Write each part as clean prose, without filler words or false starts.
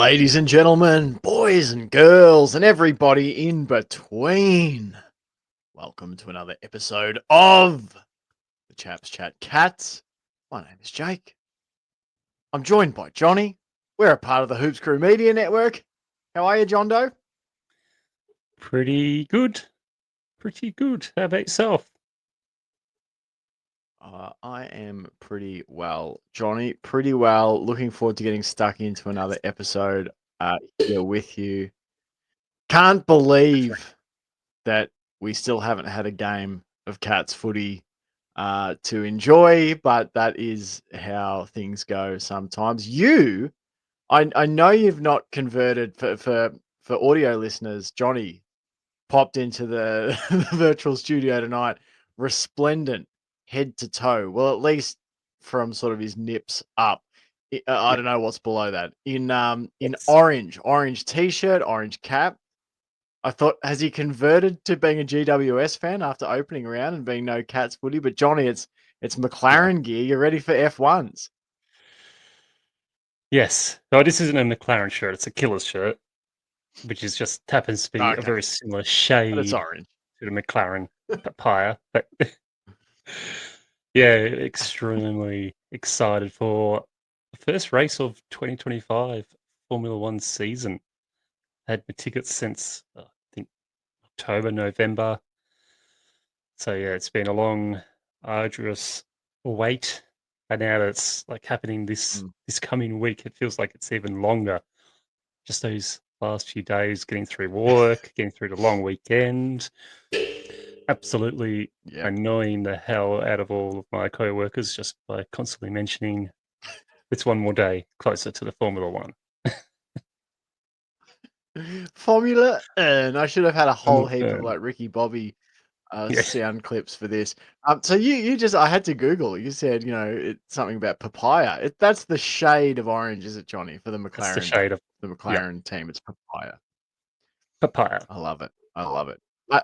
Ladies and gentlemen, boys and girls, and everybody in between, welcome to another episode of the Chaps Chat Cats. My name is Jake. I'm joined by Johnny. We're a part of the Hoops Crew Media Network. How are you, John Doe? Pretty good. Pretty good. How about yourself? I am pretty well, Johnny. Pretty well. Looking forward to getting stuck into another episode here with you. Can't believe that we still haven't had a game of Cats footy to enjoy, but that is how things go sometimes. I know you've not converted for audio listeners. Johnny popped into the, the virtual studio tonight, resplendent head to toe. Well, at least from sort of his nips up. I Yep. don't know what's below that. In Yes. orange t-shirt, orange cap. I thought, has he converted to being a GWS fan after opening round and being no Cats footy? But Johnny, it's No. McLaren gear. You're ready for F1s. Yes. No, this isn't a McLaren shirt. It's a Killers shirt, which is just happens to be a Okay, very similar but it's shade orange. to the McLaren papaya. But yeah, extremely excited for the first race of 2025 Formula One season. Had my tickets since I think October, November. So yeah, it's been a long, arduous wait, and now that it's like happening this Mm. this coming week, it feels like it's even longer. Just those last few days, getting through work, getting through the long weekend, absolutely Yeah. annoying the hell out of all of my co-workers just by constantly mentioning it's one more day closer to the Formula One. Formula, and I should have had a whole heap of Um, like Ricky Bobby yeah, sound clips for this. So you just I had to Google. You said it's something about papaya. That's the shade of orange, is it, Johnny? For the that's the McLaren shade of yeah team, it's papaya. papaya. I love it. I love it. Uh,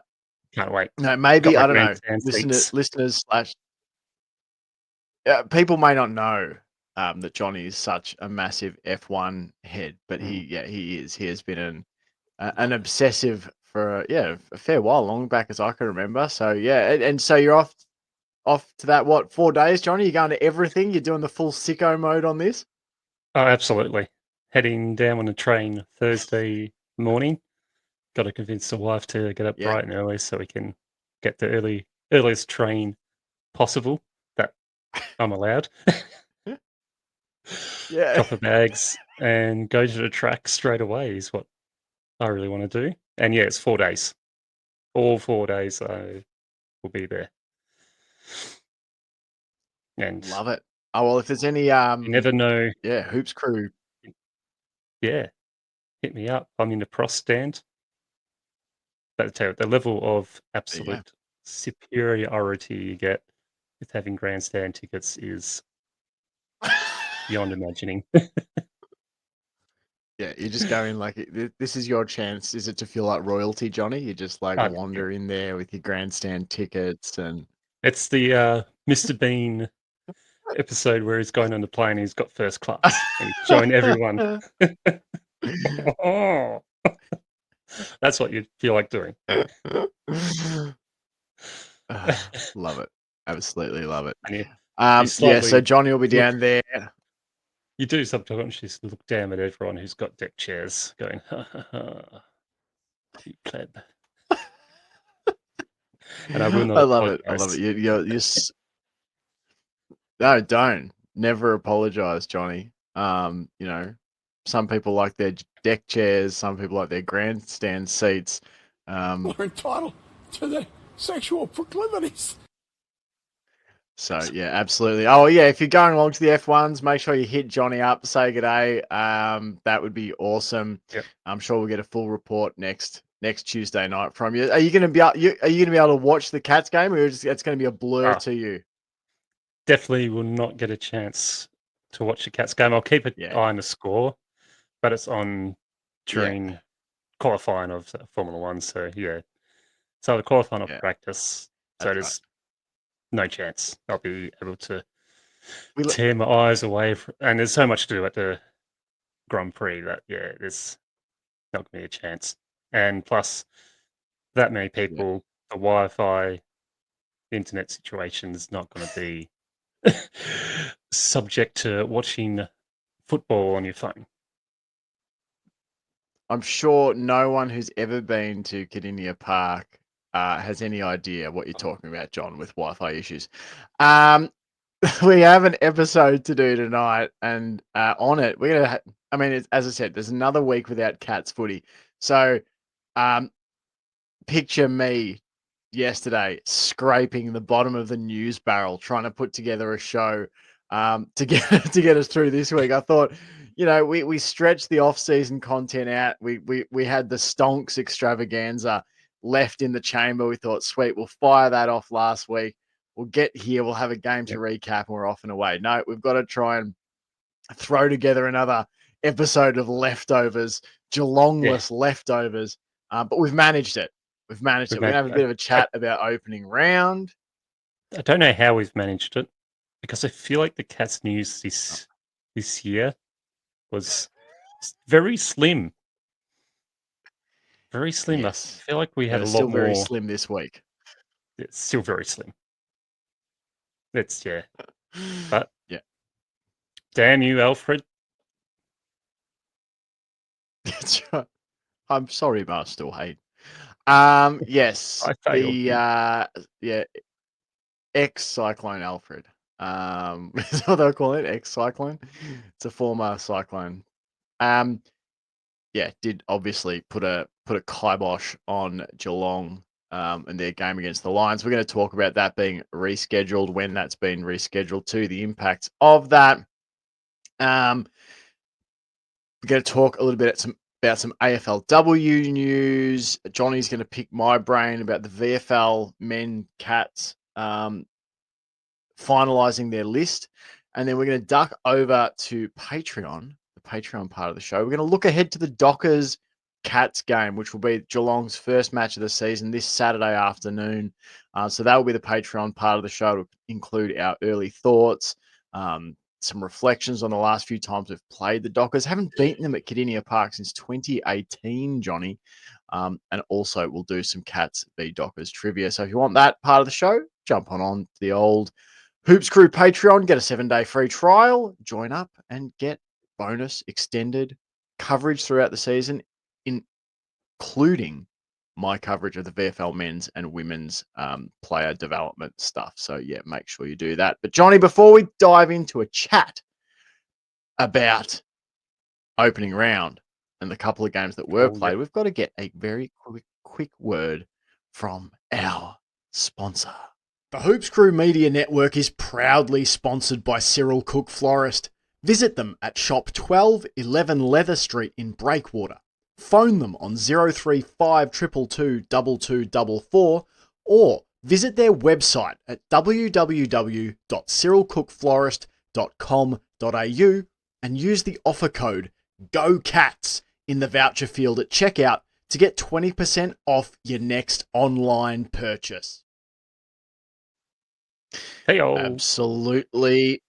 Can't wait. no, Got maybe my I don't know. grandstand seats. Listeners slash people may not know that Johnny is such a massive F1 head, but Mm. he is. He has been an obsessive for a fair while, long back as I can remember. So yeah, and so you're off to that, what, 4 days, Johnny? You're going to everything. You're doing the full sicko mode on this. Oh, absolutely. Heading down on a train Thursday morning. Got to convince the wife to get up Yeah, bright and early so we can get the earliest train possible that I'm allowed. yeah. Drop the bags and go to the track straight away is what I really want to do. And yeah, it's 4 days. All 4 days I will be there. And Love it. Oh well, if there's any you never know. hoops crew. Yeah, hit me up. I'm in the cross stand. But tell you, the level of There you go. absolute superiority you get with having grandstand tickets is beyond imagining. Yeah, you just go in like this is your chance. Is it to feel like royalty, Johnny? You just like Oh, yeah. wander in there with your grandstand tickets and It's the Mr. Bean episode where he's going on the plane and he's got first class and he's showing everyone. Oh, that's what you feel like doing. Love it. Absolutely love it. And you Yeah, so slightly Johnny will be look, down there. you do sometimes just look down at everyone who's got deck chairs going, ha ha ha, you pleb. And I will not I love it. I love it. apologize. No, don't. Never apologize, Johnny. Some people like their deck chairs, some people like their grandstand seats. Are entitled to their sexual proclivities. So yeah, absolutely. Oh yeah, if you're going along to the F1s, make sure you hit Johnny up, say good day. That would be awesome. Yep. I'm sure we'll get a full report next Tuesday night from you. Are you going to be able to watch the Cats game, or it's going to be a blur Ah, to you? definitely will not get a chance to watch the Cats game. I'll keep an Yeah, eye on the score, but it's on yeah, during qualifying of Formula One. So yeah, so the qualifying of yeah. practice. So That's right. there's no chance I'll be able to We, tear my eyes away. And there's so much to do at the Grand Prix that, there's not going to be a chance. And plus, that many people, the Wi-Fi, the internet situation is not going to be subject to watching football on your phone. I'm sure no one who's ever been to Kardinia Park has any idea what you're talking about, John, with Wi-Fi issues. We have an episode to do tonight, and on it, we're gonna. I mean, as I said, there's another week without Cats footy, so picture me yesterday scraping the bottom of the news barrel trying to put together a show to get to get us through this week. I thought, we stretched the off-season content out. We had the Stonks extravaganza left in the chamber. We thought, sweet, we'll fire that off last week. We'll get here. We'll have a game to recap, and we're off and away. No, we've got to try and throw together another episode of leftovers, Geelongless leftovers. But we've managed it. We're going to have a bit of a chat about opening round. I don't know how we've managed it, because I feel like the Cats news this year was very slim. Very slim. Yes. I feel like we had a lot still more. very slim this week. It's still very slim. It's but damn you, Alfred. That's right. I'm sorry, Barstool Hate. Yes, I failed. ex-Cyclone Alfred. Is what they'll call it, ex-Cyclone. It's a former Cyclone. Did obviously put a kibosh on Geelong and their game against the Lions. We're going to talk about that being rescheduled, when that's been rescheduled to, the impacts of that. We're going to talk a little bit about some AFLW news. Johnny's going to pick my brain about the VFL men Cats finalising their list. And then we're going to duck over to Patreon, the Patreon part of the show. We're going to look ahead to the Dockers Cats game, which will be Geelong's first match of the season this Saturday afternoon. So that will be the Patreon part of the show. It'll include our early thoughts, some reflections on the last few times we've played the Dockers. Haven't beaten them at Kardinia Park since 2018, Johnny. And also we'll do some Cats v Dockers trivia. So if you want that part of the show, jump on to the old Hoops Crew Patreon, get a 7-day free trial, join up and get bonus extended coverage throughout the season, including my coverage of the VFL men's and women's player development stuff. So make sure you do that. But Johnny, before we dive into a chat about opening round and the couple of games that were played, we've got to get a very quick word from our sponsor. The Hoops Crew Media Network is proudly sponsored by Cyril Cook Florist. Visit them at shop 1211 Leather Street in Breakwater. Phone them on 035 222 2244 or visit their website at www.cyrilcookflorist.com.au and use the offer code GOCATS in the voucher field at checkout to get 20% off your next online purchase. Hey-o. Absolutely.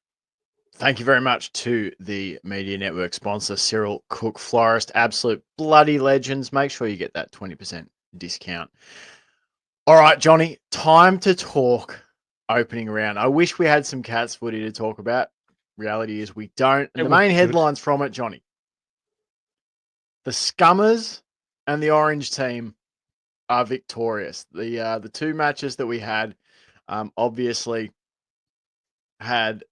Thank you very much to the Media Network sponsor, Cyril Cook Florist. Absolute bloody legends. Make sure you get that 20% discount. All right, Johnny, time to talk opening round. I wish we had some Cats footy to talk about. Reality is we don't. And the main headlines from it, Johnny: the Scummers and the Orange team are victorious. The two matches that we had obviously had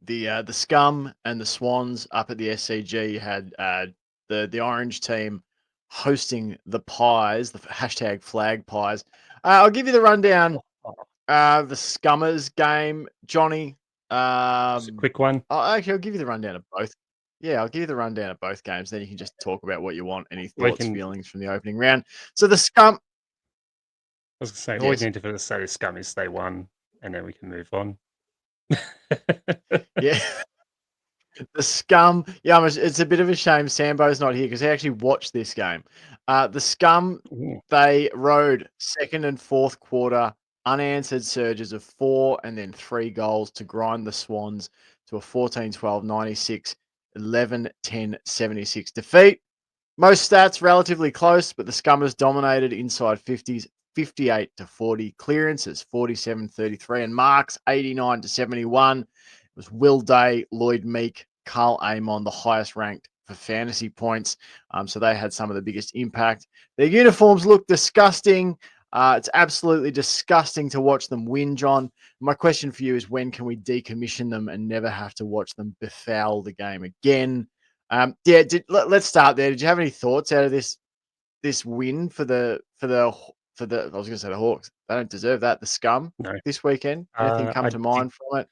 the Scum and the Swans up at the SCG. You had the Orange team hosting the Pies, the hashtag flag Pies. I'll give you the rundown. The Scummers game, Johnny. Just a quick one. I'll give you the rundown of both. Yeah, I'll give you the rundown of both games. Then you can just talk about what you want, any thoughts, feelings from the opening round. So the Scum. I was going to say, all we need to say the Scum is they won, and then we can move on. Yeah. The Scum. Yeah, it's a bit of a shame Sambo's not here because he actually watched this game. The Scum, they rode second and fourth quarter unanswered surges of 4 and then 3 goals to grind the Swans to a 14-12 96 11-10-76 defeat. Most stats relatively close, but the Scummers dominated inside 50s, 58-40, clearances 47-33, and marks 89-71. It was Will Day, Lloyd Meek, Carl Amon, the highest ranked for fantasy points. So they had some of the biggest impact. Their uniforms look disgusting. It's absolutely disgusting to watch them win, John. My question for you is, when can we decommission them and never have to watch them befoul the game again? Let's start there. Did you have any thoughts out of this win for the I was going to say the Hawks? They don't deserve that. The Scum No. this weekend. Anything come to mind from it?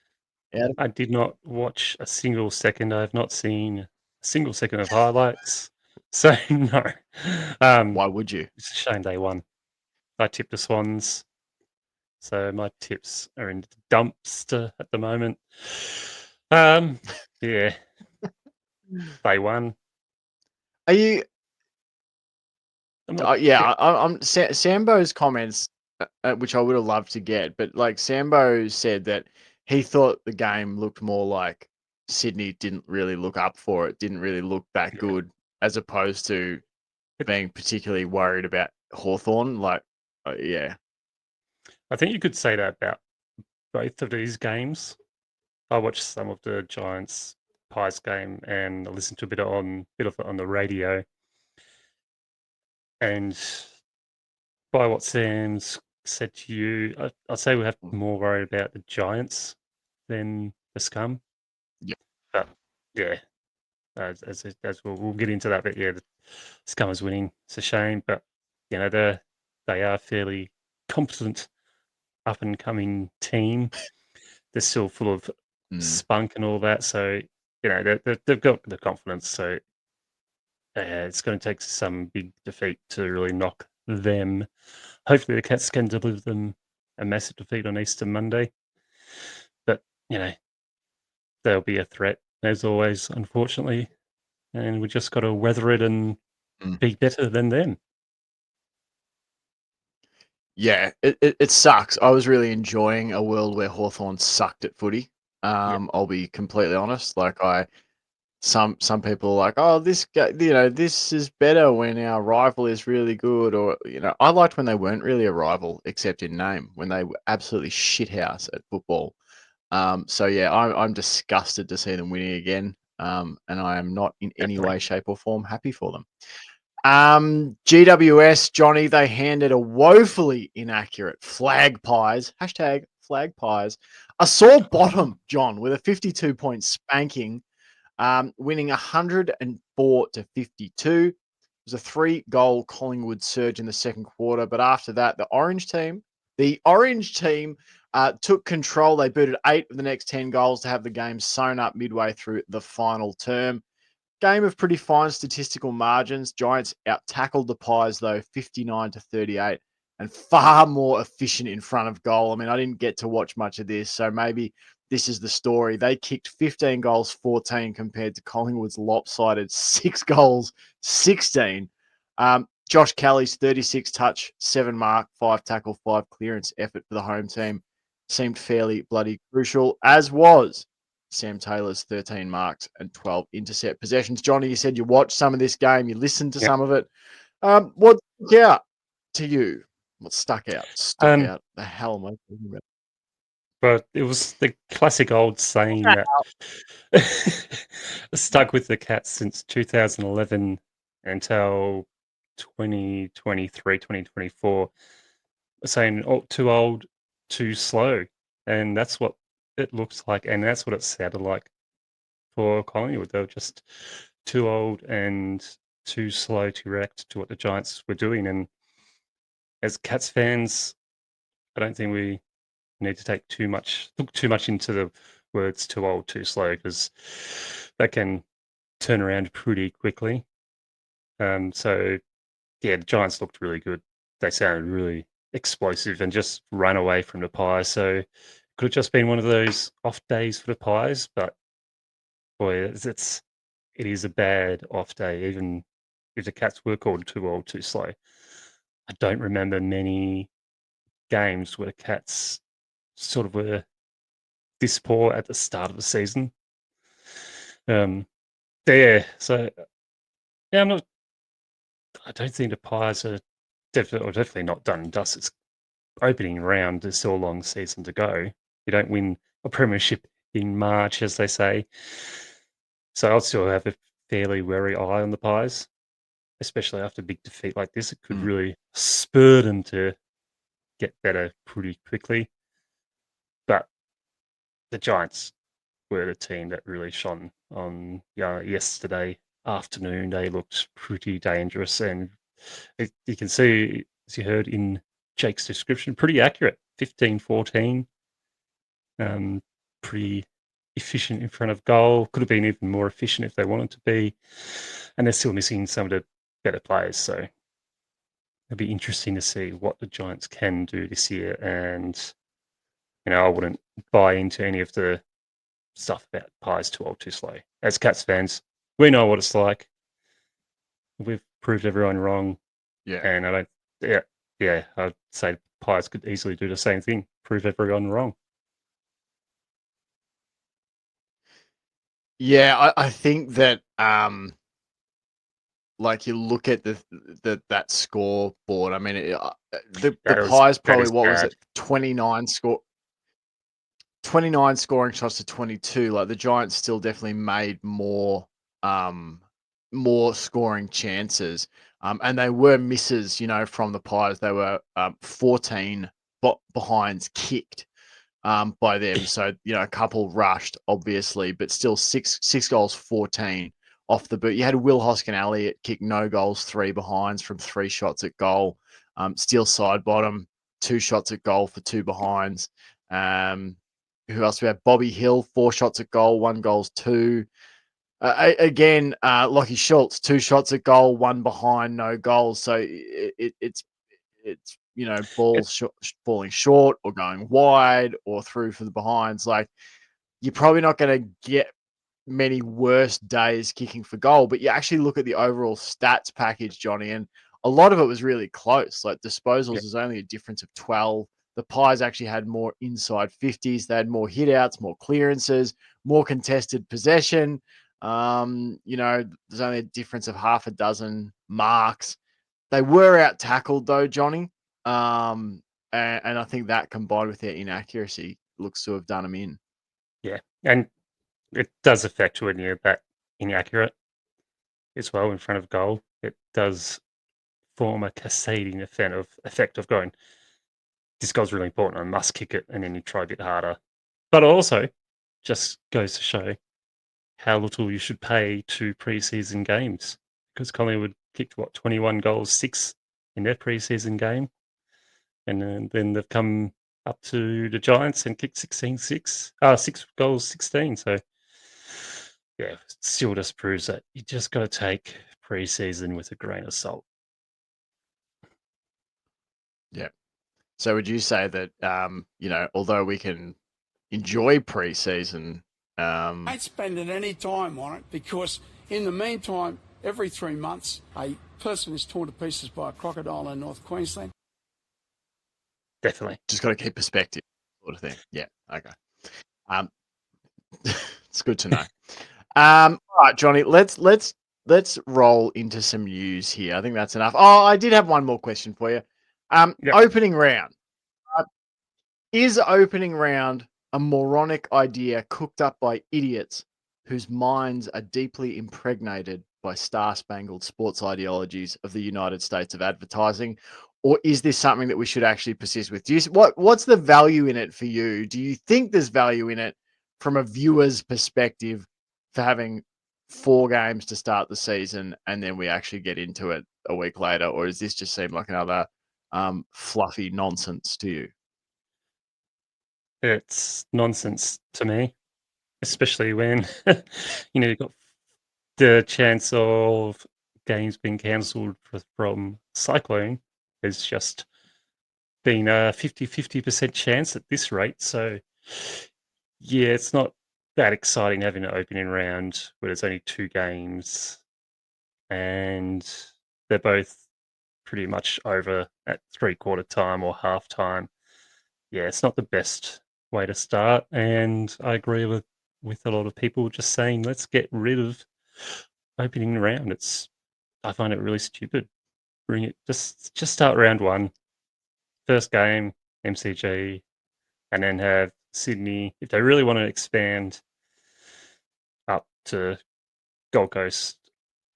Yeah. I did not watch a single second. I have not seen a single second of highlights. So no. Why would you? It's a shame they won. I tipped the Swans, so my tips are in the dumpster at the moment. Yeah, they won. Are you? I'm not, I'm Sambo's comments, which I would have loved to get, but like Sambo said that he thought the game looked more like Sydney didn't really look up for it, didn't really look that Yeah. good, as opposed to being particularly worried about Hawthorn. Like, yeah. I think you could say that about both of these games. I watched some of the Giants Pies game and I listened to a bit of it on the radio. And by what Sam's said to you, I'd say we have more worried about the Giants than the Scum. Yeah. But yeah, as we'll get into that. But yeah, the Scum is winning. It's a shame, but you know they are fairly competent, up and coming team. They're still full of spunk and all that. So you know they've got the confidence. So it's going to take some big defeat to really knock them. Hopefully, the Cats can deliver them a massive defeat on Easter Monday. But you know they'll be a threat as always, unfortunately, and we just got to weather it and be better than them. Yeah, it sucks. I was really enjoying a world where Hawthorn sucked at footy. I'll be completely honest. Like some people are like, oh, this guy, this is better when our rival is really good, or I liked when they weren't really a rival except in name, when they were absolutely shithouse at football. So yeah, I'm disgusted to see them winning again. And I am not in any Definitely. way, shape, or form happy for them. GWS, Johnny, they handed a woefully inaccurate flag pies, #flag pies, a sore bottom, John, with a 52-point spanking, winning 104-52. It was a 3-goal Collingwood surge in the second quarter, but after that, the Orange team took control. They booted 8 of the next 10 goals to have the game sewn up midway through the final term. Game of pretty fine statistical margins. Giants out-tackled the Pies, though, 59-38, and far more efficient in front of goal. I mean, I didn't get to watch much of this, so maybe this is the story. They kicked 15 goals, 14, compared to Collingwood's lopsided 6 goals, 16. Josh Kelly's 36 touch, 7 mark, 5 tackle, 5 clearance effort for the home team seemed fairly bloody crucial, as was Sam Taylor's 13 marks and 12 intercept possessions. Johnny, you said you watched some of this game, you listened to some of it. What stuck out to you? What stuck out? The hell am I talking about? But it was the classic old saying that stuck with the Cats since 2011 until 2023, 2024, saying, oh, too old, too slow. And that's what it looks like. And that's what it sounded like for Collingwood. They were just too old and too slow to react to what the Giants were doing. And as Cats fans, I don't think we need to look too much into the words too old, too slow, because that can turn around pretty quickly. So yeah, the Giants looked really good. They sounded really explosive and just ran away from the Pies. So it could have just been one of those off days for the Pies, but boy, it is a bad off day, even if the Cats were called too old, too slow. I don't remember many games where the Cats sort of were this poor at the start of the season. there. So yeah, I don't think the Pies are definitely not done and dusted. It's opening round. There's still a long season to go. You don't win a premiership in March, as they say. So I'll still have a fairly wary eye on the Pies, especially after a big defeat like this. It could really spur them to get better pretty quickly. But the Giants were the team that really shone on yesterday afternoon. They looked pretty dangerous, and you can see, as you heard in Jake's description, pretty accurate. 15-14, pretty efficient in front of goal. Could have been even more efficient if they wanted to be, and they're still missing some of the better players. So it'll be interesting to see what the Giants can do this year. And I wouldn't buy into any of the stuff about Pies too old, too slow. As Cats fans, we know what it's like. We've proved everyone wrong, Yeah. and I don't. Yeah, I'd say Pies could easily do the same thing, prove everyone wrong. Yeah, I think that like you look at that scoreboard. I mean, the Pies probably what was it, 29 scoring shots to 22. Like the Giants still definitely made more scoring chances. And they were misses, from the Pies. They were 14 behinds kicked by them. So, a couple rushed, obviously, but still six goals, 14 off the boot. You had Will Hoskin-Elliott kick no goals, 3 behinds from 3 shots at goal. Steele Sidebottom, 2 shots at goal for 2 behinds. Who else we have? Bobby Hill, 4 shots at goal, 1 goals, 2. Again, Lockie Schultz, 2 shots at goal, 1 behind, no goals. So it's balls falling short or going wide or through for the behinds. Like you're probably not going to get many worse days kicking for goal, but you actually look at the overall stats package, Johnny, and a lot of it was really close. Like disposals is only a difference of 12. The Pies actually had more inside 50s. They had more hitouts, more clearances, more contested possession. There's only a difference of half a dozen marks. They were out tackled though, Johnny. And I think that combined with their inaccuracy looks to have done them in. Yeah, and it does affect when you're that inaccurate as well in front of goal. It does form a cascading effect of going, this goal's really important, I must kick it, and then you try a bit harder. But also just goes to show how little you should pay to preseason games, because Collingwood kicked 21 goals, 6 in their preseason game, and then they've come up to the Giants and kicked 6 goals, 16. So yeah, it still just proves that you just got to take preseason with a grain of salt. Yeah. So would you say that although we can enjoy preseason, I ain't spending any time on it because in the meantime, every 3 months, a person is torn to pieces by a crocodile in North Queensland. Definitely. just got to keep perspective, sort of thing. Yeah. Okay. It's good to know. All right, Johnny, let's roll into some news here. I think that's enough. Oh, I did have one more question for you. Opening round. Is opening round a moronic idea cooked up by idiots whose minds are deeply impregnated by star-spangled sports ideologies of the United States of advertising? Or is this something that we should actually persist with? What's the value in it for you? Do you think there's value in it from a viewer's perspective for having 4 games to start the season and then we actually get into it a week later? Or does this just seem like another fluffy nonsense to you? It's nonsense to me, especially when you've got the chance of games being cancelled from Cyclone. There's just been a 50% chance at this rate. So yeah, it's not that exciting having an opening round where there's only 2 games and they're both pretty much over at 3/4 time or half time. Yeah, it's not the best way to start, and I agree with a lot of people just saying, let's get rid of opening round. I find it really stupid. Bring it just start round one, first game, MCG, and then have Sydney. If they really want to expand up to Gold Coast,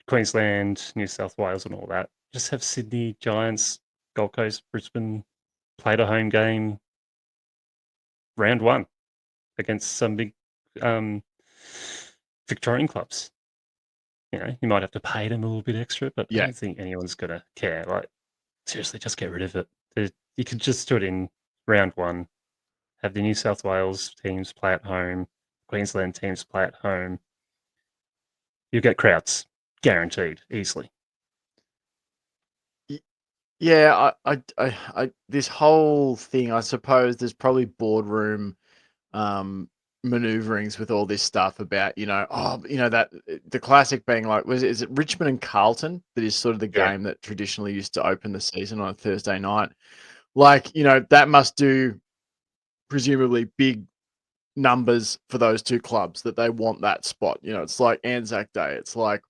Queensland, New South Wales, and all that, just have Sydney Giants, Gold Coast, Brisbane play the home game round one against some big Victorian clubs. You might have to pay them a little bit extra, but I Yeah. don't think anyone's gonna care. Like, seriously, just get rid of it. You could just do it in round one. Have the New South Wales teams play at home, Queensland teams play at home. You get crowds, guaranteed, easily. Yeah, this whole thing, I suppose there's probably boardroom maneuverings with all this stuff about, that the classic being like, is it Richmond and Carlton that is sort of the Yeah. game that traditionally used to open the season on a Thursday night? Like, that must do presumably big numbers for those two clubs that they want that spot. It's like Anzac Day. It's like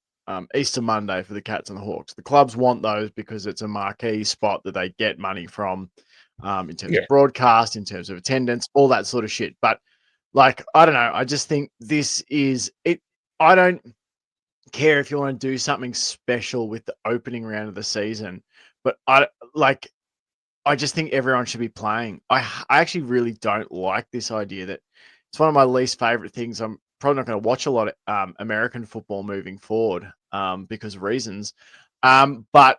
Easter Monday for the Cats and the Hawks. The clubs want those because it's a marquee spot that they get money from in terms Yeah. of broadcast, in terms of attendance, all that sort of shit. But like, I don't know. I just think this is it. I don't care if you want to do something special with the opening round of the season, but I just think everyone should be playing. I actually really don't like this idea that it's one of my least favorite things. I'm probably not going to watch a lot of American football moving forward because of reasons. But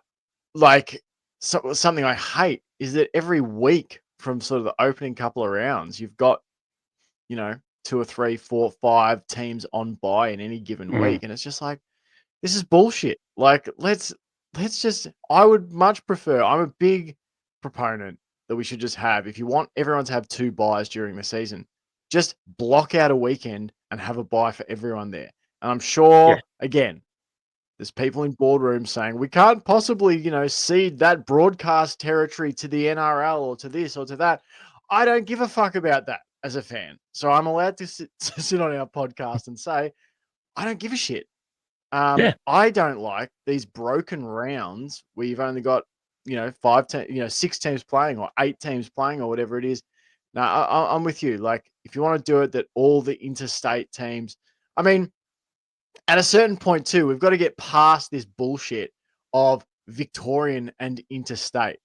like something I hate is that every week from sort of the opening couple of rounds, you've got, 2 or 3, 4, 5 teams on bye in any given week. And it's just like, this is bullshit. Like, let's just, I would much prefer, I'm a big proponent that we should just have, if you want everyone to have 2 buys during the season, just block out a weekend and have a buy for everyone there. And I'm sure, again, there's people in boardrooms saying, we can't possibly, cede that broadcast territory to the NRL or to this or to that. I don't give a fuck about that as a fan. So I'm allowed to sit on our podcast and say, I don't give a shit. I don't like these broken rounds where you've only got, 6 teams playing or 8 teams playing or whatever it is. No, I'm with you. Like, if you want to do it, that all the interstate teams, I mean, at a certain point too, we've got to get past this bullshit of Victorian and interstate.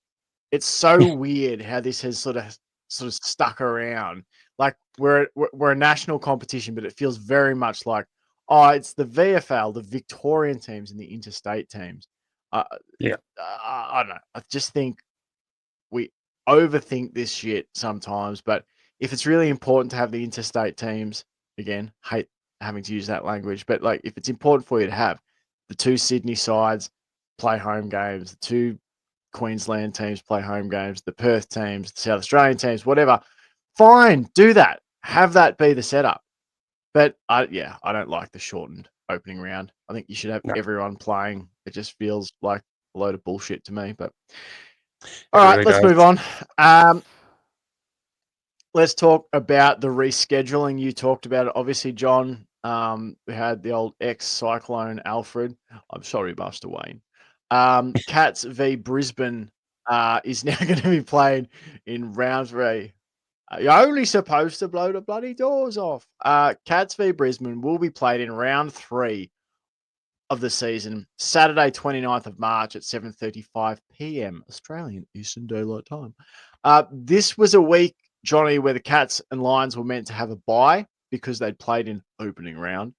It's so weird how this has sort of stuck around. Like, we're a national competition, but it feels very much like, oh, it's the VFL, the Victorian teams and the interstate teams. I don't know. I just think we overthink this shit sometimes. But if it's really important to have the interstate teams, again, hate having to use that language, but like, if it's important for you to have the 2 Sydney sides play home games, the 2 Queensland teams play home games, the Perth teams, the South Australian teams, whatever, fine, do that. Have that be the setup. But I don't like the shortened opening round. I think you should have everyone playing. It just feels like a load of bullshit to me. But all right, let's move on. Let's talk about the rescheduling. You talked about it, obviously, John. We had the old ex-Cyclone Alfred. I'm sorry, Buster Wayne. Cats v Brisbane is now going to be played in round 3. You're only supposed to blow the bloody doors off. Cats v Brisbane will be played in round 3 of the season, Saturday, 29th of March at 7:35 p.m. Australian Eastern Daylight Time. This was a week, Johnny, where the Cats and Lions were meant to have a bye because they'd played in opening round.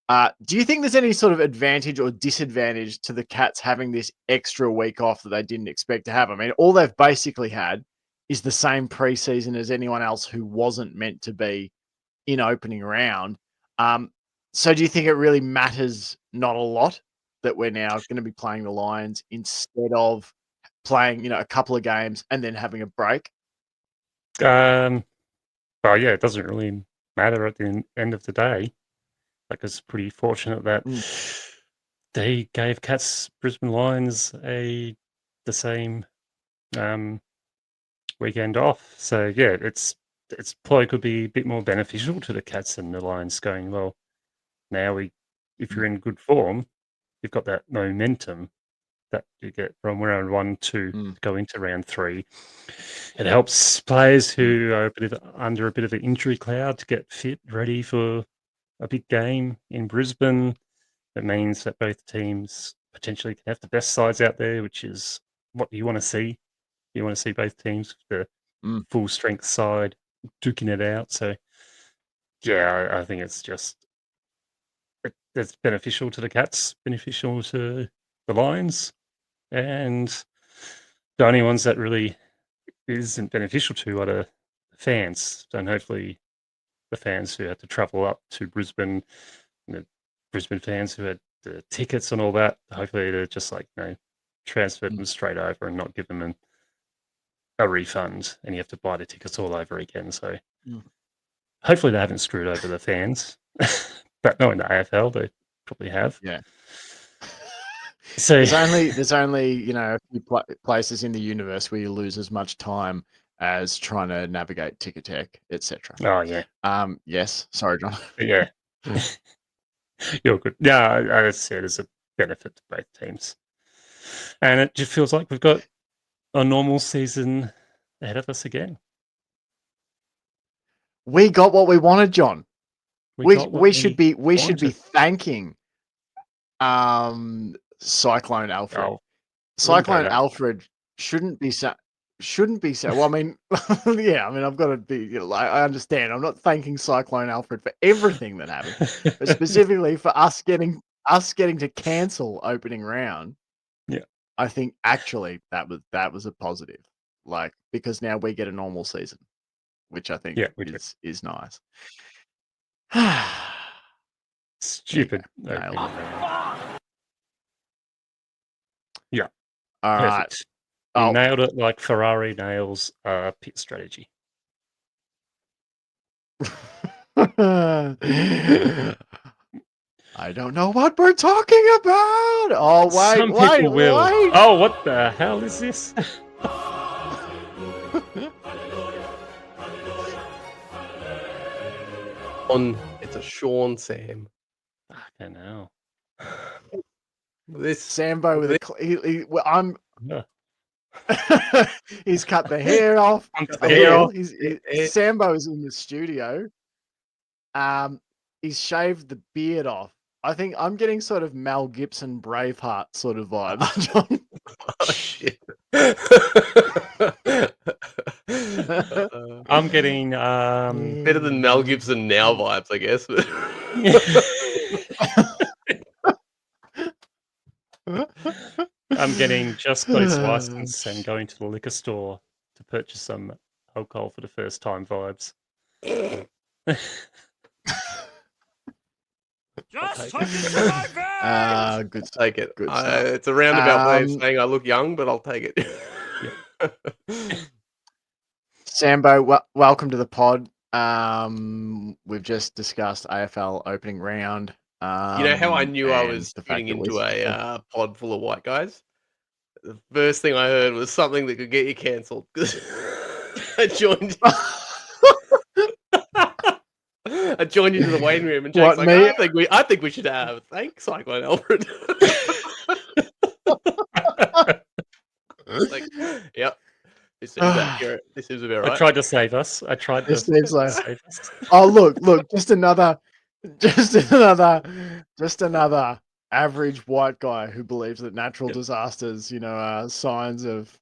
Do you think there's any sort of advantage or disadvantage to the Cats having this extra week off that they didn't expect to have? I mean, all they've basically had is the same preseason as anyone else who wasn't meant to be in opening round. So do you think it really matters not a lot that we're now going to be playing the Lions instead of playing, a couple of games and then having a break? Well, yeah, it doesn't really matter at the end of the day. Like, it's pretty fortunate that they gave Cats Brisbane Lions the same weekend off. So yeah, it's probably could be a bit more beneficial to the Cats and the Lions going, well, now we if you're in good form, you've got that momentum that you get from round 1 to go into round 3. It helps players who are under a bit of an injury cloud to get fit, ready for a big game in Brisbane. It means that both teams potentially can have the best sides out there, which is what you want to see. You want to see both teams with the full strength side duking it out. So, yeah, I think it's just it's beneficial to the Cats, beneficial to the Lions, and the only ones that really isn't beneficial to are the fans. And hopefully, the fans who had to travel up to Brisbane, the Brisbane fans who had the tickets and all that, hopefully they're just transfer them straight over and not give them a refund, and you have to buy the tickets all over again. So hopefully they haven't screwed over the fans, but knowing the AFL, they probably have. Yeah. So there's only a few places in the universe where you lose as much time as trying to navigate ticket tech, etc. Oh yeah. Yes. Sorry, John. Yeah. You're good. Yeah, I said there's a benefit to both teams, and it just feels like we've got a normal season ahead of us again. We got what we wanted, John. We should be thanking Cyclone Alfred. Oh, Cyclone Alfred shouldn't be so. Well, I mean, yeah, I mean, I've got to be. I understand. I'm not thanking Cyclone Alfred for everything that happened, but specifically for us getting to cancel opening round. Yeah, I think actually that was a positive, because now we get a normal season, which I think is nice. Stupid. Yeah. All Perfect. Right. You nailed it like Ferrari nails pit strategy. I don't know what we're talking about. Oh, wait, Some people will. Wait. Oh, what the hell is this? It's a Sean Sam. I don't know. This Sambo with he's cut the hair off. Sambo is in the studio. He's shaved the beard off. I think I'm getting sort of Mel Gibson Braveheart sort of vibes, John. Oh shit. I'm getting better than Mel Gibson now vibes, I guess. I'm getting just got his license and going to the liquor store to purchase some alcohol for the first time vibes. Just good. Take it. Good stuff. It's a roundabout way of saying I look young, but I'll take it. Sambo, welcome to the pod. We've just discussed AFL opening round. You know how I knew I was getting into a pod full of white guys? The first thing I heard was something that could get you cancelled. I joined. I joined into the waiting room, and Jake's I think we should thank Cyclone Alfred. Yep. This seems accurate. This seems about right. I tried to save us. Save us. Oh, look, just another average white guy who believes that natural disasters, are signs of,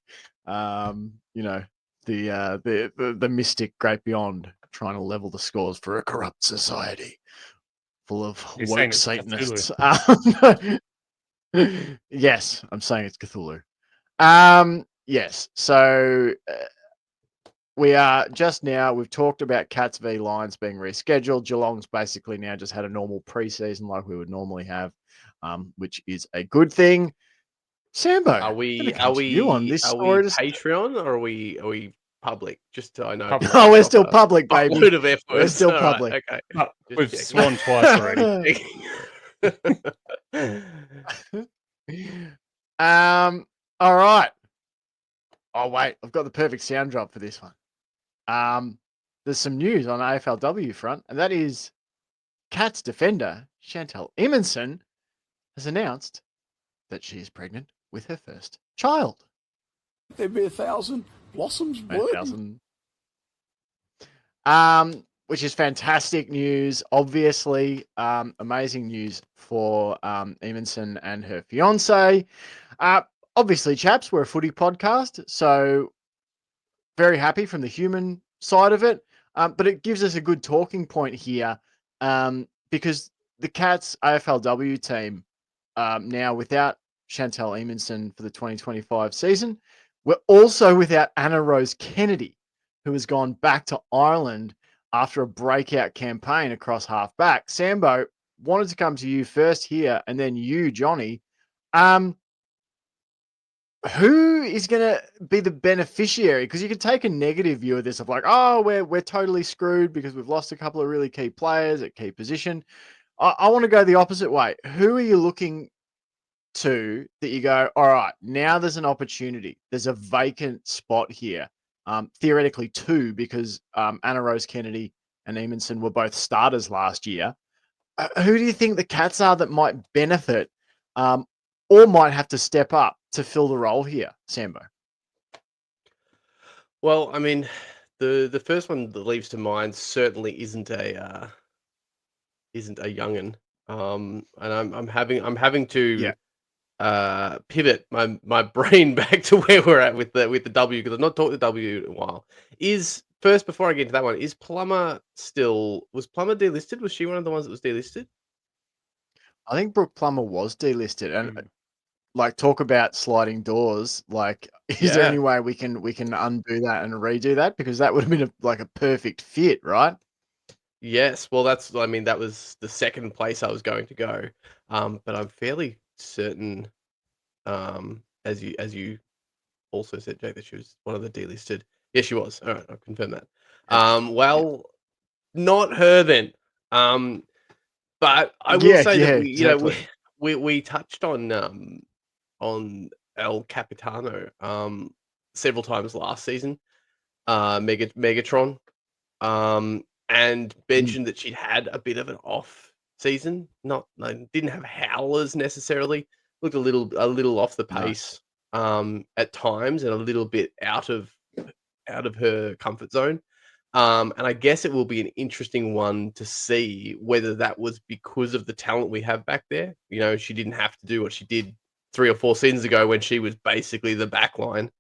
the mystic great beyond, trying to level the scores for a corrupt society full of woke Satanists. Yes, I'm saying it's Cthulhu. Yes, so we are we've talked about Cats v Lions being rescheduled. Geelong's basically now just had a normal preseason like we would normally have, which is a good thing. Sambo, are we Patreon or are we public? Just so I know. Oh, we're still public, baby. Load of F words. We're still public. Right, okay. We've sworn twice already. All right. Oh wait, I've got the perfect sound drop for this one. There's some news on AFLW front, and that is Cats defender Chantal Emonson has announced that she is pregnant with her first child. There'd be 1,000 blossoms blooming. 1,000. Which is fantastic news, obviously. Amazing news for Emonson and her fiance. Obviously, chaps, we're a footy podcast, so very happy from the human side of it. But it gives us a good talking point here because the Cats AFLW team now without Chantal Emonson for the 2025 season, we're also without Anna Rose Kennedy, who has gone back to Ireland after a breakout campaign across halfback. Sambo, wanted to come to you first here, and then you, Johnny. Who is going to be the beneficiary? Because you can take a negative view of this of like, oh, we're totally screwed because we've lost a couple of really key players at key position. I want to go the opposite way. Who are you looking to that you go, all right, now there's an opportunity. There's a vacant spot here. Theoretically two, because Anna Rose Kennedy and Emonson were both starters last year. Who do you think the Cats are that might benefit or might have to step up to fill the role here, Sambo? Well, I mean, the first one that leaps to mind certainly isn't a young'un. And I'm having to pivot my brain back to where we're at with the W, because I've not talked the W in a while. First, before I get into that one, was Plummer delisted? Was she one of the ones that was delisted? I think Brooke Plummer was delisted, and like, talk about sliding doors. Like, is there any way we can undo that and redo that? Because that would have been a perfect fit, right? Yes. Well, that was the second place I was going to go. But I'm fairly certain, as you also said, Jake, that she was one of the delisted. Yes, she was. All right, I'll confirm that. Well, not her then. But I will say that we touched on El Capitano several times last season, Megatron, and mentioned that she'd had a bit of an off season. Didn't have howlers necessarily. Looked a little off the pace at times, and a little bit out of her comfort zone. And I guess it will be an interesting one to see whether that was because of the talent we have back there. You know, she didn't have to do what she did 3 or 4 seasons ago when she was basically the back line,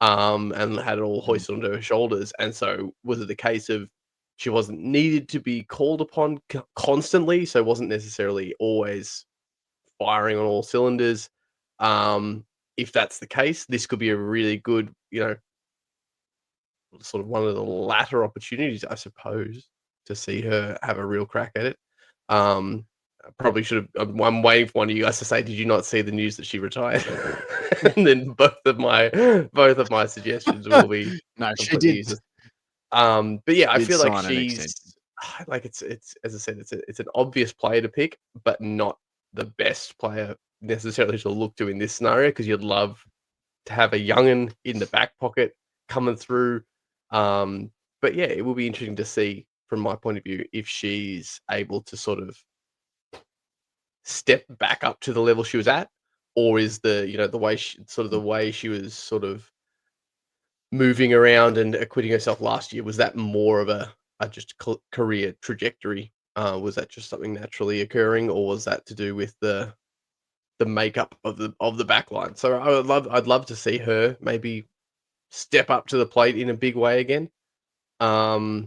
and had it all hoisted onto her shoulders. And so was it the case of she wasn't needed to be called upon constantly, so wasn't necessarily always firing on all cylinders? If that's the case, this could be a really good, sort of one of the latter opportunities, I suppose, to see her have a real crack at it. I probably should have. I'm waiting for one of you guys to say, "Did you not see the news that she retired?" And then both of my suggestions will be no, she did. Useless. But yeah, I feel like she's like it's as I said, it's an obvious player to pick, but not the best player necessarily to look to in this scenario, because you'd love to have a young'un in the back pocket coming through. But yeah, it will be interesting to see from my point of view if she's able to sort of step back up to the level she was at, or is the way she was sort of moving around and acquitting herself last year, was that more of a just career trajectory? Was that just something naturally occurring, or was that to do with the makeup of the back line? So I'd love to see her maybe step up to the plate in a big way again. I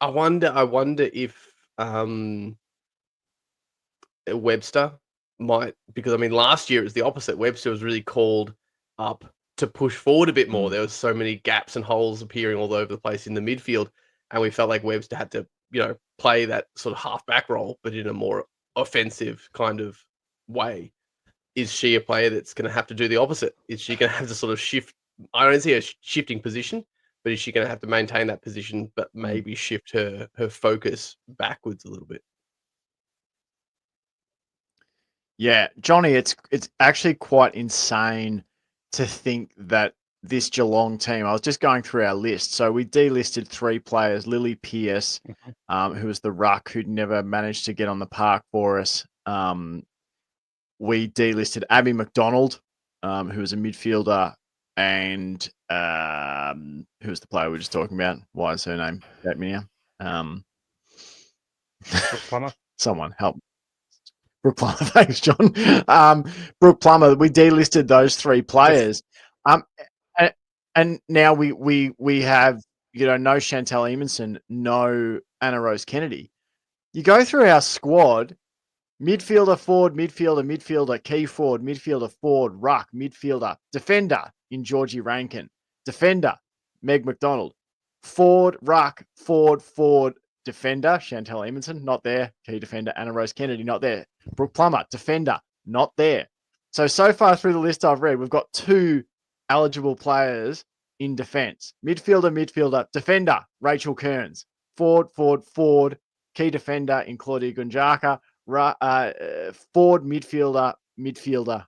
wonder if Webster might, because I mean last year it was the opposite. Webster was really called up to push forward a bit more. There was so many gaps and holes appearing all over the place in the midfield, and we felt like Webster had to, play that sort of half back role, but in a more offensive kind of way. Is she a player that's going to have to do the opposite? Is she going to have to sort of shift? I don't see her shifting position, but is she going to have to maintain that position, but maybe shift her focus backwards a little bit? Yeah, Johnny, it's actually quite insane to think that this Geelong team, I was just going through our list. So we delisted 3 players: Lily Pearce, who was the ruck who'd never managed to get on the park for us. We delisted Abby McDonald, who was a midfielder, and who was the player we were just talking about? Why is her name at me now? Brooke Plummer. Someone help. Brooke Plummer, thanks, John. Brooke Plummer. We delisted those 3 players, and now we have no Chantal Emerson, no Anna Rose Kennedy. You go through our squad. Midfielder, forward, midfielder, key forward, midfielder, forward, ruck, midfielder, defender in Georgie Rankin, defender, Meg McDonald, forward, ruck, forward, defender, Chantal Emerson, not there, key defender, Anna Rose Kennedy, not there, Brooke Plummer, defender, not there. So far through the list I've read, we've got 2 eligible players in defence. Midfielder, defender, Rachel Kearns, forward, key defender in Claudia Gunjaka, forward, midfielder,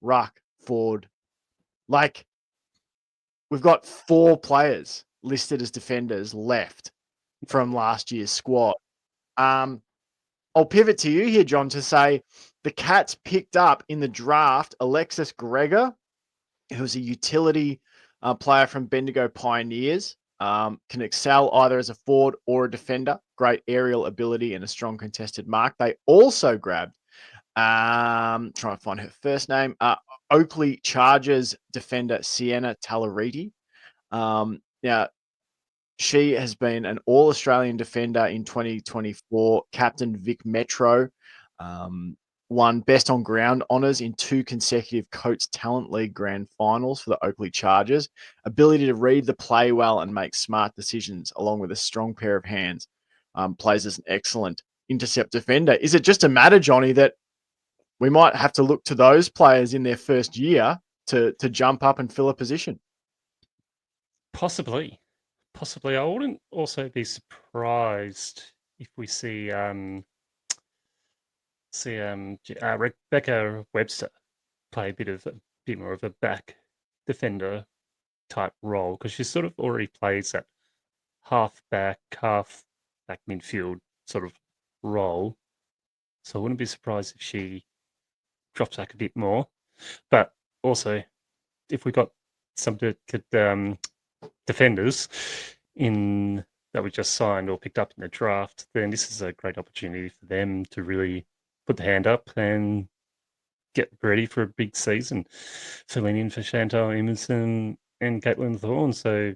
ruck, forward. Like, we've got 4 players listed as defenders left from last year's squad. I'll pivot to you here, John, to say the Cats picked up in the draft Alexis Gregor, who's a utility player from Bendigo Pioneers. Can excel either as a forward or a defender. Great aerial ability and a strong contested mark. They also grabbed, trying to find her first name, Oakley Chargers defender Sienna Talariti. Now, she has been an All-Australian defender in 2024, captain Vic Metro, won Best on Ground honours in 2 consecutive Coates Talent League Grand Finals for the Oakley Chargers. Ability to read the play well and make smart decisions, along with a strong pair of hands. Plays as an excellent intercept defender. Is it just a matter, Johnny, that we might have to look to those players in their first year to jump up and fill a position? Possibly. I wouldn't also be surprised if we see Rebecca Webster play a bit more of a back defender type role, because she sort of already plays that half back midfield sort of role. So I wouldn't be surprised if she drops back a bit more. But also, if we got some good defenders in that we just signed or picked up in the draft, then this is a great opportunity for them to really put the hand up and get ready for a big season, filling in for Chantal Emerson and Caitlin Thorne. So,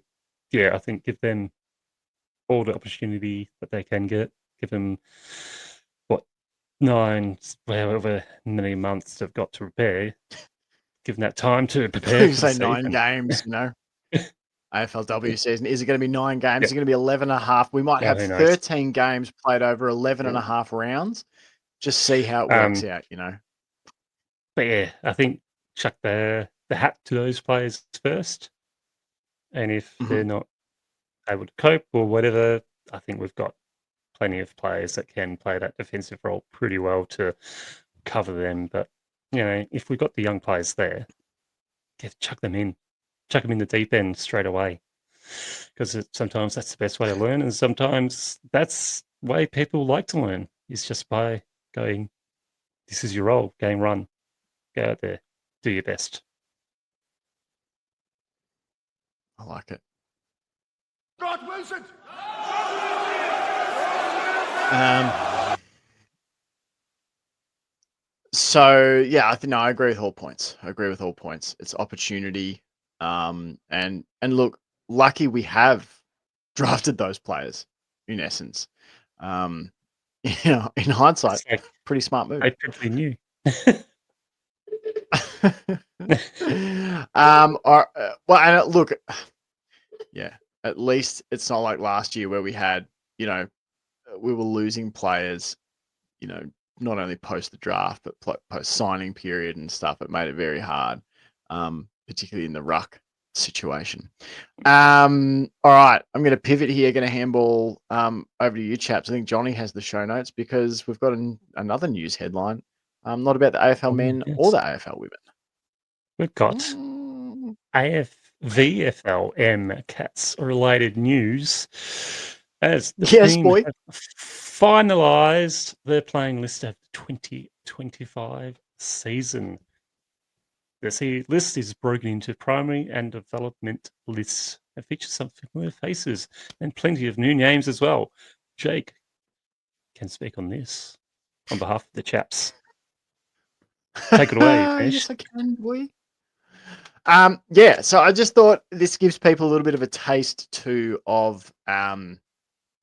yeah, I think give them all the opportunity that they can get. Give them, 9, however many months they've got to prepare. Give them that time to prepare You for the say 9 season. games, AFLW season. Is it going to be 9 games? Yeah. Is it going to be 11 and a half? We might have who knows? 13 games played over 11 and a half rounds. Just see how it works out, But yeah, I think chuck the hat to those players first. And if they're not able to cope or whatever, I think we've got plenty of players that can play that defensive role pretty well to cover them. But, if we've got the young players there, chuck them in the deep end straight away. Because sometimes that's the best way to learn. And sometimes that's the way people like to learn, is just by going, this is your role, game run. Go out there, do your best. I like it. God Wilson! So yeah, I agree with all points. It's opportunity. And look, lucky we have drafted those players in essence. In hindsight, It's like, pretty smart move. I pretty knew. Look, yeah, at least it's not like last year where we had, we were losing players, not only post the draft, but post signing period and stuff. It made it very hard, particularly in the ruck situation. All right, I'm going to pivot here, going to handball over to you, chaps. I think Johnny has the show notes because we've got another news headline, not about the AFL men or the AFL women. We've got VFL Cats related news, as the Yes, team boy. have finalised their playing list of the 2025 season. The list is broken into primary and development lists and features some familiar faces and plenty of new names as well. Jake can speak on this on behalf of the Chaps. Take it away, Mesh. Yes, I can, boy. Yeah, so I just thought this gives people a little bit of a taste too of the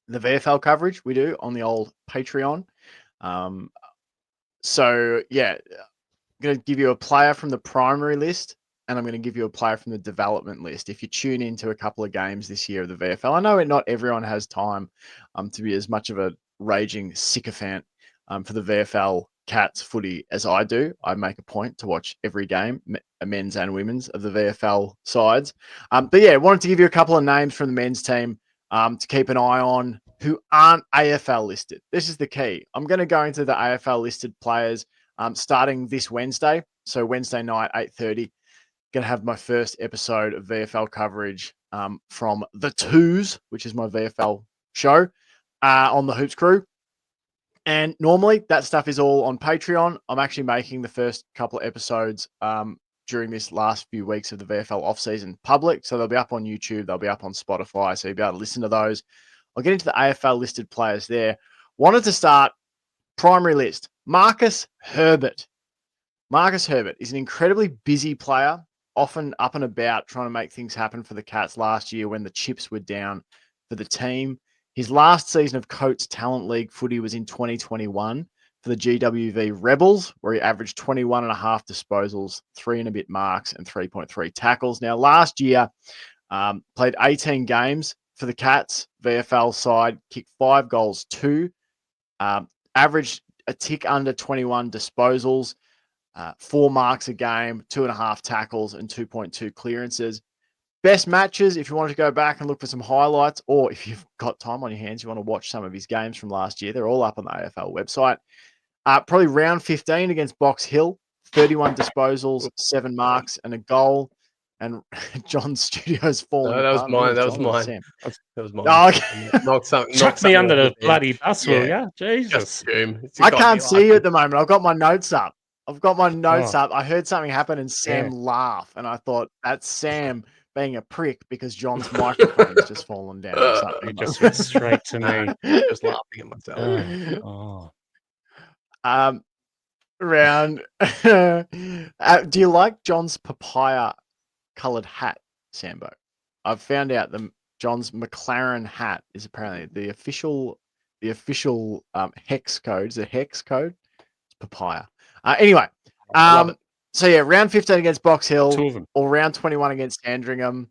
VFL coverage we do on the old Patreon. So yeah, I'm going to give you a player from the primary list, and I'm going to give you a player from the development list. If you tune into a couple of games this year of the VFL, I know not everyone has time to be as much of a raging sycophant for the VFL Cats footy as I do. I make a point to watch every game, men's and women's, of the VFL sides. But yeah, wanted to give you a couple of names from the men's team to keep an eye on who aren't AFL listed. This is the key. I'm going to go into the AFL listed players starting this Wednesday. So Wednesday night, 8:30, going to have my first episode of VFL coverage from The Twos, which is my VFL show on the Hoops Crew. And normally that stuff is all on Patreon. I'm actually making the first couple of episodes during this last few weeks of the VFL off-season public. So they'll be up on YouTube. They'll be up on Spotify. So you'll be able to listen to those. I'll get into the AFL listed players there. Wanted to start primary list. Marcus Herbert. Marcus Herbert is an incredibly busy player, often up and about trying to make things happen for the Cats last year when the chips were down for the team. His last season of Coates Talent League footy was in 2021 for the GWV Rebels, where he averaged 21 and a half disposals, 3 and a bit marks, and 3.3 tackles. Now, last year, played 18 games for the Cats, VFL side, kicked 5 goals, 2, averaged a tick under 21 disposals, 4 marks a game, 2.5 tackles, and 2.2 clearances. Best matches, if you want to go back and look for some highlights, or if you've got time on your hands, you want to watch some of his games from last year, they're all up on the AFL website. Probably round 15 against Box Hill, 31 disposals, 7 marks, and a goal. And John's studio's falling No, that was apart. mine. That was John or mine. Sam? That was mine. Oh, okay. Chuck me under the bloody bus, will Yeah. ya? Jesus. Just assume. It's I gotta can't be see like you it. at the moment. I've got my notes up. Oh. up. I heard something happen and Sam Yeah. laugh, and I thought that's Sam being a prick because John's microphone's just fallen down or something. You just went straight to me. Just laughing at myself. Round. Do you like John's papaya colored hat, Sambo? I've found out that John's McLaren hat is apparently the official hex code. Is it hex code? It's papaya. Anyway, I love it. so yeah, round 15 against Box Hill, 2 of them. or round 21 against Sandringham.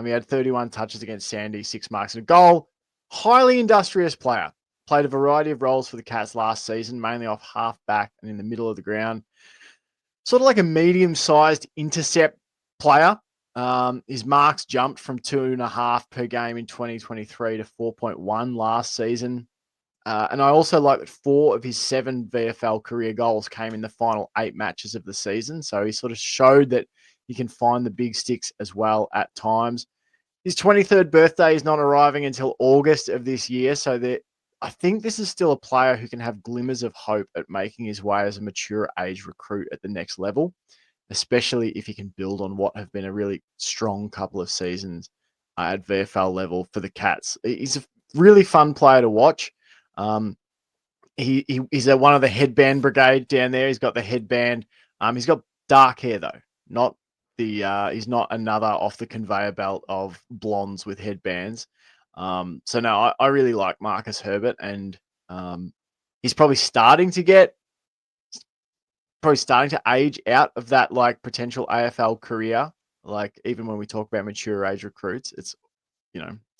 He had 31 touches against Sandy, 6 marks and a goal. Highly industrious player. Played a variety of roles for the Cats last season, mainly off half back and in the middle of the ground. Sort of like a medium-sized intercept player. His marks jumped from 2.5 per game in 2023 to 4.1 last season. And I also like that 4 of his 7 VFL career goals came in the final 8 matches of the season. So he sort of showed that he can find the big sticks as well at times. His 23rd birthday is not arriving until August of this year. So I think this is still a player who can have glimmers of hope at making his way as a mature age recruit at the next level, especially if he can build on what have been a really strong couple of seasons at VFL level for the Cats. He's a really fun player to watch. He's at one of the headband brigade down there. He's got the headband. He's got dark hair though, not the. He's not another off the conveyor belt of blondes with headbands. So no, I really like Marcus Herbert, and he's probably starting to age out of that like potential AFL career. Like even when we talk about mature age recruits, it's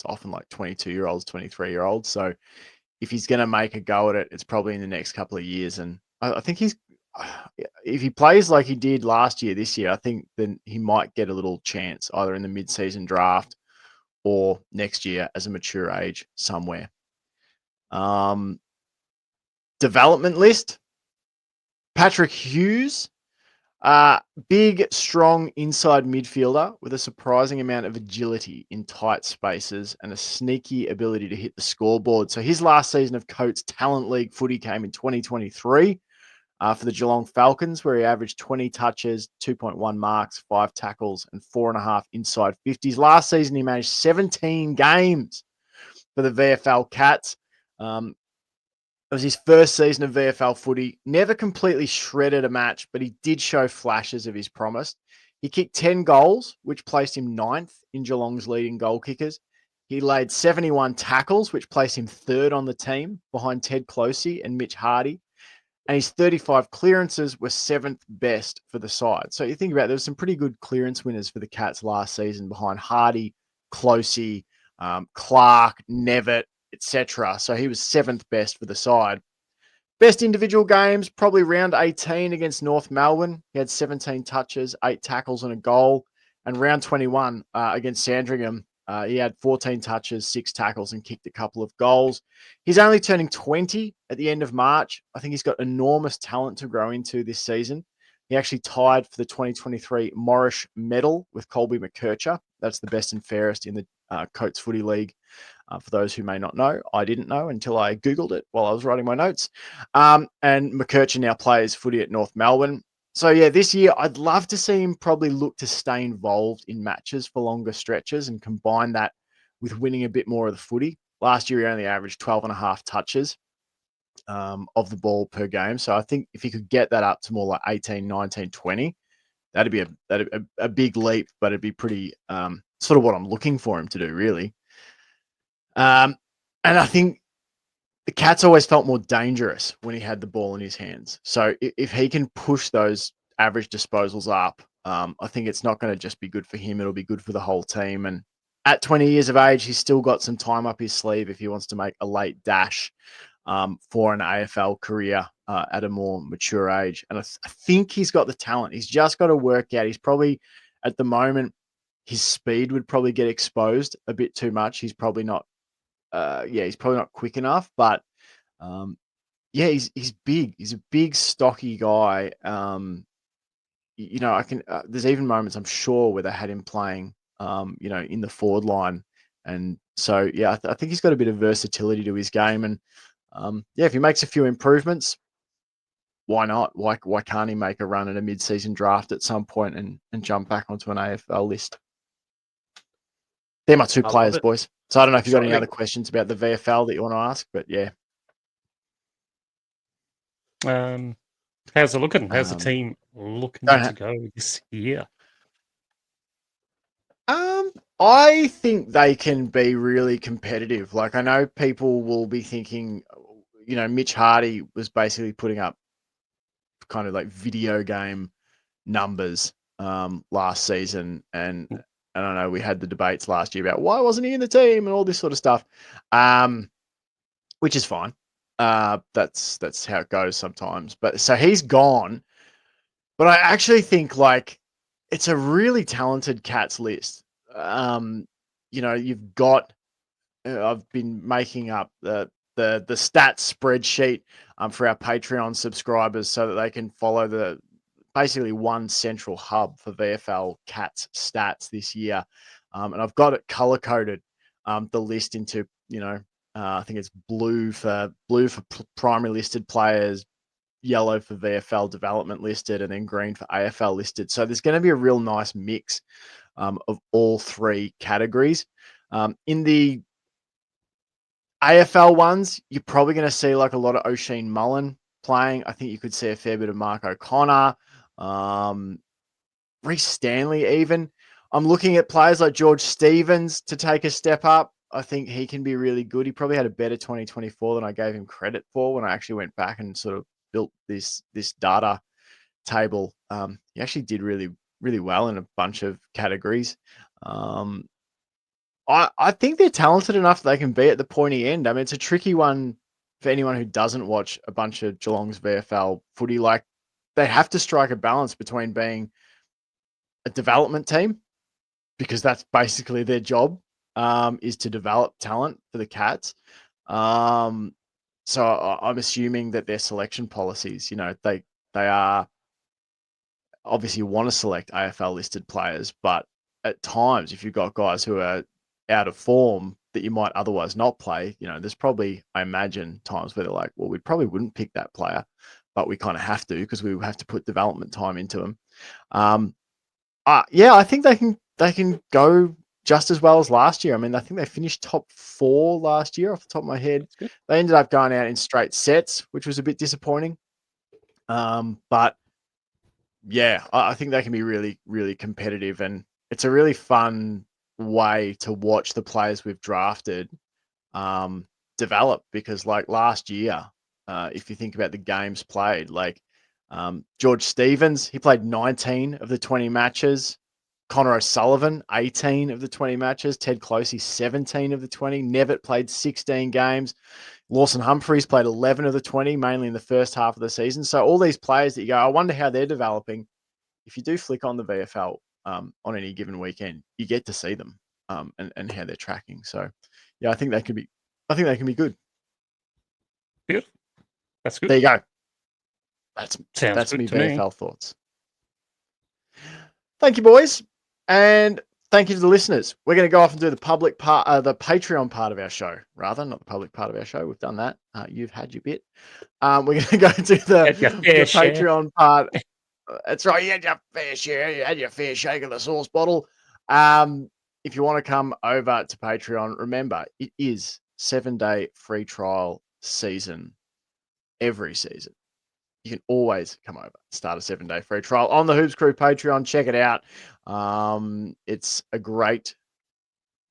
often like 22-year-olds, 23-year-olds. So if he's going to make a go at it, it's probably in the next couple of years. And I think if he plays like he did last year, this year, I think then he might get a little chance either in the mid-season draft or next year as a mature age somewhere. Development list. Patrick Hughes. Big, strong inside midfielder with a surprising amount of agility in tight spaces and a sneaky ability to hit the scoreboard. So his last season of Coates Talent League footy came in 2023 for the Geelong Falcons, where he averaged 20 touches, 2.1 marks, 5 tackles, and 4.5 inside 50s. Last season, he managed 17 games for the VFL Cats. It was his first season of VFL footy. Never completely shredded a match, but he did show flashes of his promise. He kicked 10 goals, which placed him 9th in Geelong's leading goal kickers. He laid 71 tackles, which placed him 3rd on the team, behind Ted Closey and Mitch Hardy. And his 35 clearances were 7th best for the side. So you think about it, there was some pretty good clearance winners for the Cats last season behind Hardy, Closey, Clark, Nevitt, etc. So he was 7th best for the side. Best individual games, probably round 18 against North Melbourne. He had 17 touches, 8 tackles and a goal. And round 21 against Sandringham, he had 14 touches, 6 tackles and kicked a couple of goals. He's only turning 20 at the end of March. I think he's got enormous talent to grow into this season. He actually tied for the 2023 Morris Medal with Colby McKercher. That's the best and fairest in the Coates Footy League. For those who may not know, I didn't know until I Googled it while I was writing my notes. And McKercher now plays footy at North Melbourne. So, yeah, this year I'd love to see him probably look to stay involved in matches for longer stretches and combine that with winning a bit more of the footy. Last year, he only averaged 12.5 touches of the ball per game. So I think if he could get that up to more like 18, 19, 20, that'd be a big leap, but it'd be pretty sort of what I'm looking for him to do, really. And I think the Cats always felt more dangerous when he had the ball in his hands. So if he can push those average disposals up, I think it's not going to just be good for him. It'll be good for the whole team. And at 20 years of age, he's still got some time up his sleeve if he wants to make a late dash for an AFL career at a more mature age. And I think he's got the talent. He's just got to work out. He's probably, at the moment, his speed would probably get exposed a bit too much. He's probably not he's probably not quick enough, but he's big. He's a big, stocky guy. I can. There's even moments I'm sure where they had him playing, in the forward line, and so I think he's got a bit of versatility to his game, and if he makes a few improvements, why not? Why can't he make a run at a mid-season draft at some point and jump back onto an AFL list? They're my two players, boys. So I don't know if you've got any other questions about the VFL that you want to ask, but yeah. How's it looking? How's the team looking to go this year? I think they can be really competitive. Like, I know people will be thinking, Mitch Hardy was basically putting up kind of like video game numbers last season, and I don't know, we had the debates last year about why wasn't he in the team and all this sort of stuff, which is fine. That's how it goes sometimes. But so he's gone, but I actually think like it's a really talented Cats list. You've got. I've been making up the stats spreadsheet for our Patreon subscribers so that they can follow the basically one central hub for VFL Cats stats this year. And I've got it color coded, the list into, I think it's blue for primary listed players, yellow for VFL development listed, and then green for AFL listed. So there's going to be a real nice mix of all three categories. In the AFL ones, you're probably going to see like a lot of O'Sheen Mullen playing. I think you could see a fair bit of Mark O'Connor, Reece Stanley even. I'm looking at players like George Stevens to take a step up. I think he can be really good. He probably had a better 2024 than I gave him credit for when I actually went back and sort of built this data table. He actually did really, really well in a bunch of categories. I think they're talented enough that they can be at the pointy end. I mean, it's a tricky one for anyone who doesn't watch a bunch of Geelong's VFL footy. Like, they have to strike a balance between being a development team, because that's basically their job, is to develop talent for the Cats. So I'm assuming that their selection policies, they are, obviously you want to select AFL listed players, but at times if you've got guys who are out of form that you might otherwise not play, there's probably, I imagine, times where they're like, well, we probably wouldn't pick that player, but we kind of have to because we have to put development time into them. I think they can go just as well as last year. I mean, I think they finished top 4 last year off the top of my head. That's good. They ended up going out in straight sets, which was a bit disappointing. But yeah, I think they can be really, really competitive, and it's a really fun way to watch the players we've drafted develop, because like last year, if you think about the games played, like George Stevens, he played 19 of the 20 matches. Connor O'Sullivan, 18 of the 20 matches. Ted Closey, 17 of the 20. Nevitt played 16 games. Lawson Humphreys played 11 of the 20, mainly in the first half of the season. So all these players that you go, I wonder how they're developing. If you do flick on the VFL on any given weekend, you get to see them and how they're tracking. So yeah, I think they can be good. Good. That's good. There you go. Sounds That's good me to me. VFL thoughts. Thank you, boys. And thank you to the listeners. We're going to go off and do the public part, the Patreon part of our show, rather, not the public part of our show. We've done that. You've had your bit. We're going to go to the share. Patreon part. That's right. You had your fair share. You had your fair shake of the sauce bottle. If you want to come over to Patreon, remember, it is 7-day free trial season every season. You can always come over, start a 7-day free trial on the Hoops Crew Patreon. Check it out. It's a great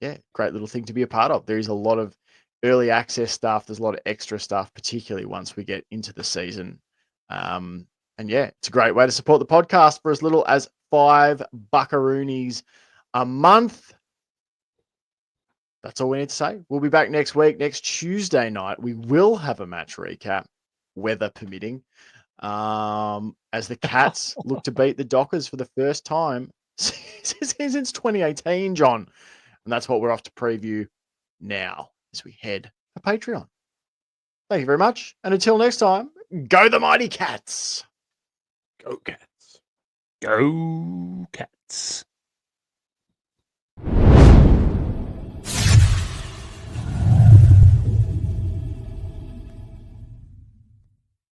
little thing to be a part of. There is a lot of early access stuff. There's a lot of extra stuff, particularly once we get into the season. And yeah, it's a great way to support the podcast for as little as $5 buckaroonies a month. That's all we need to say. We'll be back next week, next Tuesday night. We will have a match recap, weather permitting. As the Cats look to beat the Dockers for the first time since 2018, John. And that's what we're off to preview now as we head for Patreon. Thank you very much. And until next time, go the mighty Cats. Go Cats. Go Cats.